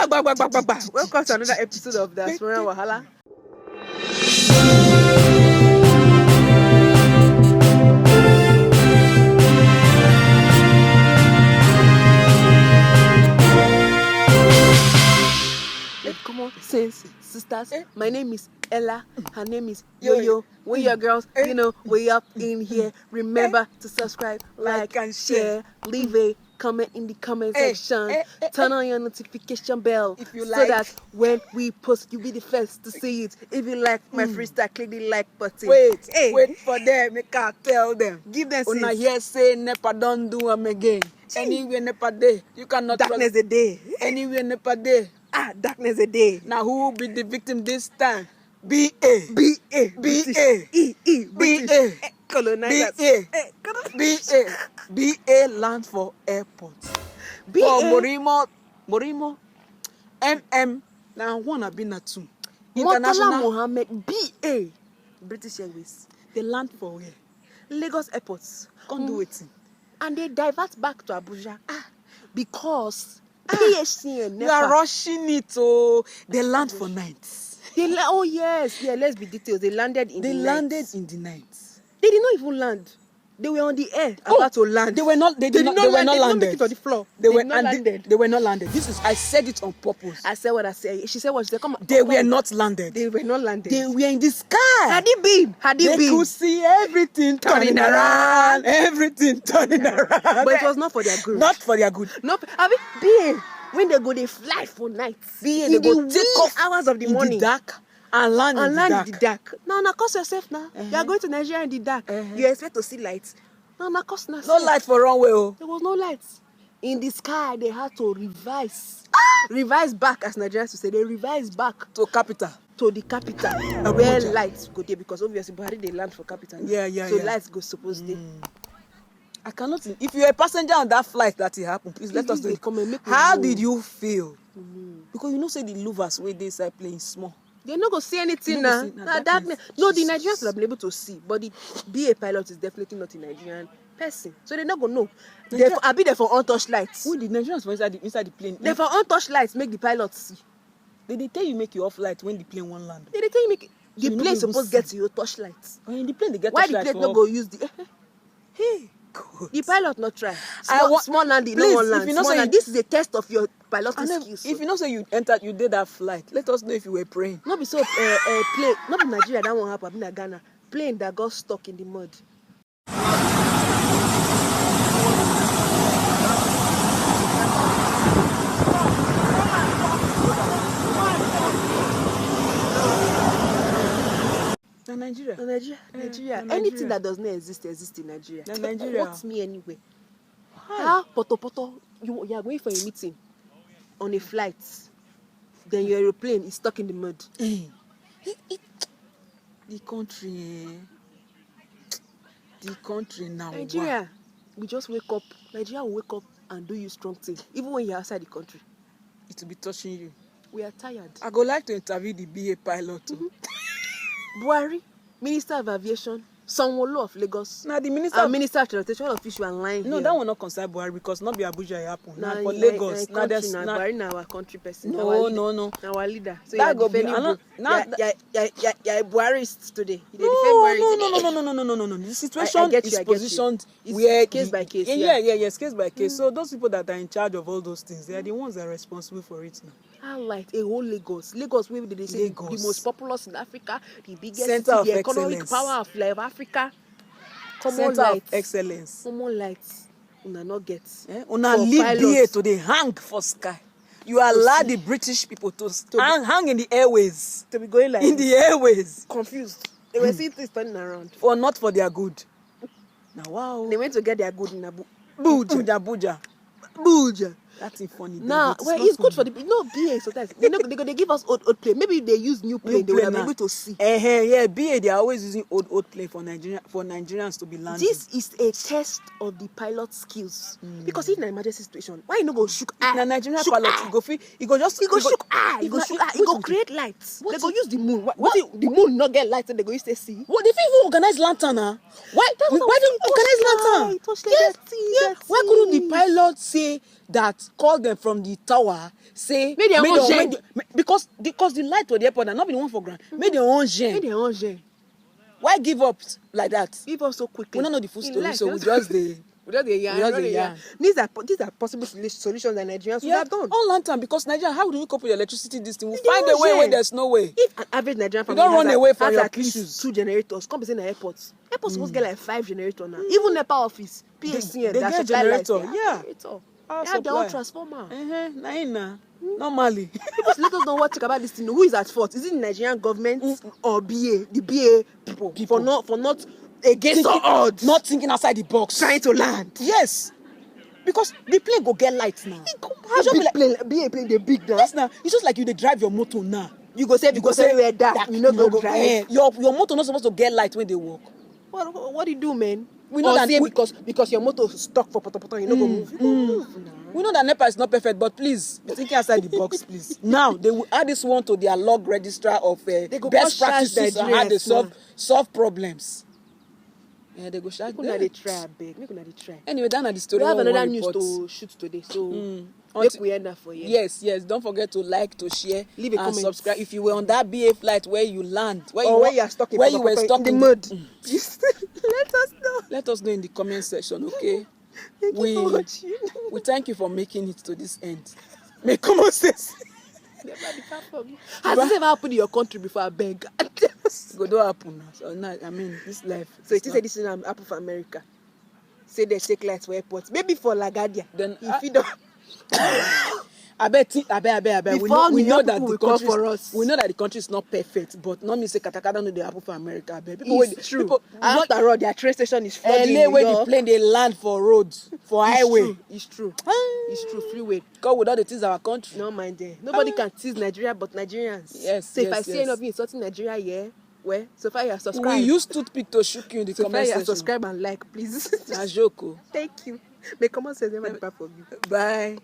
Welcome to another episode of the Diaspora Wahala. Come on, sisters. My name is Ella. Her name is Yo-Yo. We your girls, we up in here. Remember to subscribe, like and share. Leave a comment in the comment section. Turn on your notification bell if you like, so that when we post, you'll be the first to see it. If you like my freestyle, click the like button. Wait for them. Make I tell them. Give them Una here say Nepa don't do them again. Anywhere Nepa day, you cannot. Darkness the day. Anywhere Nepa day. Darkness the day. Now who will be the victim this time? B.A. Colonizers. B.A. land for airport. For Morimo, MM. Now one have been a two. International Mohammed B.A. British Airways. They land for where? Lagos airports. Can't do it. And they divert back to Abuja. Because PHC and Nepa. You are rushing it. Oh, they land for nights. Oh yes, let's be detailed. They landed in the night. They did not even land. They were on the air about to land. They were not. They did not landed. They did not make it on the floor. They were not landed. They were not landed. I said it on purpose. I said what I said. She said what she said. Come on. They were not landed. They were not landed. They were in the sky. Had it been. They could see everything turning around. Everything turning around. But it was not for their good. Not for their good. No. I mean, BA. When they go, they fly for nights. They go take off hours of the morning. In the dark and land in the dark. Now, cost yourself now. You are going to Nigeria in the dark. You expect to see lights. No, cost nothing. No light for runway. Oh. There was no lights. In the sky, they had to revise. Revise back, as Nigerians to say. They revise back to capital. To the capital. Where lights go there. Because obviously, Buhari, they land for capital. So lights go supposed there. I cannot. If you're a passenger on that flight that it happened, please let us know. How did you feel? Because say the louvers where they start playing small. They're not gonna see anything now. No, the Nigerians will be able to see, but the BA pilot is definitely not a Nigerian person, so they're not gonna know. I'll be there for untouched lights. Who the Nigerians were inside the plane? They're for untouched lights. Make the pilots see. They tell you make you off light when the plane won't land. They tell you make the plane supposed to get to your touch lights. In the plane they get. Why the plane not go use the? Hey. God. The pilot not try. Small landing, no one land. This is a test of your piloting skills. If you say you did that flight, let us know if you were praying. Not be so plane. Not in Nigeria that won't happen. In Ghana, plane that got stuck in the mud. Nigeria. Anything that does not exist exists in Nigeria. What's me anyway? How poto you are going for a meeting on a flight, then your aeroplane is stuck in the mud. The country now. Nigeria, we just wake up. Nigeria will wake up and do you strong thing, even when you're outside the country. It will be touching you. We are tired. I go like to interview the BA pilot. Buhari, Minister of Aviation, Sanwo-Olu of Lagos. Now the Minister Minister of Transportation of Fish and Line. No, that will not concern Buhari because not be Abuja it happen. Now for Lagos. Now there's Buhari now our country person. No. Our leader. So that go be Buharist today. No. The situation is positioned where case by case. Yes, case by case. So those people that are in charge of all those things, they are the ones that are responsible for it now. I like a whole Lagos, where they say the most populous in Africa, the biggest center of the excellence. Economic power of Africa. Center of excellence. Common lights, una not get. Una leave BA to the hang for sky. You allow the British people to hang in the airways. To be going like in the airways. Confused. They were seeing things turning around. Not for their good. Now wow. They went to get their good in Abuja. That's funny. Nah, it's good for the BA sometimes. They give us old plane. Maybe they use new plane. They will be able to see. BA they are always using old plane for Nigerians to be landing. This is a test of the pilot skills. Because in an emergency situation, why you no go shook eye? Na Nigerian pilot he go shook eye. He go create lights. They go use the moon. What the moon not get lights and they go use the sea? What they even organize lantern? Why do you organize lantern? Yes. Why couldn't the pilot say that call them from the tower, say Make their own gen. Because the light to the airport and not be the one for ground. Make their own gen. Make their own gen. Why give up like that? Give up so quickly. We don't know the full story, so we just the. These are possible solutions that Nigerians would have done. All lantern, because Nigeria, how do you cope with electricity? This thing, we'll find a way where there's no way. If an average Nigerian family don't run away from your at least issues. 2 generators, come in the airports. Airports supposed to get like 5 generators now. Even Nepa office, PSC, they get generator. Yeah. They have their own transformer. Normally. Just let us know what about this thing. Who is at fault? Is it the Nigerian government or BA? The BA people. For not against all odds. Not thinking outside the box. Trying to land. Yes. Because the plane go get lights now. How just BA plane the big now? Yes, now. It's just like you they drive your motor now. You go say where that. You know go drive. Your motor not supposed to get light when they walk. What do you do, man? We know that because your motor is stuck for potopoto, you know go move. You go move now. We know that Nepa is not perfect, but please be thinking outside the box, please. Now they will add this one to their log registrar of best practices and how they solve problems. Yeah, they go shout. Make una try, beg. Make una try. Anyway, that na the story. We have another news to shoot today, so make we end up for you. Yes. Don't forget to like, to share, leave a comment, subscribe. If you were on that BA flight where you land, where you were stuck in the mud, let us know in the comment section, okay? Thank you for watching. We thank you for making it to this end. Make common sense. Has this ever happened in your country before? I beg. Go do happen now. So now, I mean, this life. So it is this is happen for America. Say they take lights for airports. Maybe for LaGuardia. Then if you don't. I bet. We know that the country for us. We know that the country is not perfect, but not me say katakata no dey happen for America. It's true. After all, their train station is flooding. LA where the plane they land for roads, for highway. It's true. Freeway. God without the things our country. No mind there. Nobody can tease Nigeria but Nigerians. Yes. So if I see any of you insulting Nigeria, well, so far you are subscribed. We use toothpick to shoot you in the comment section. Subscribe and like, please. Najoko. Thank you. May comment says never depart from you. Bye.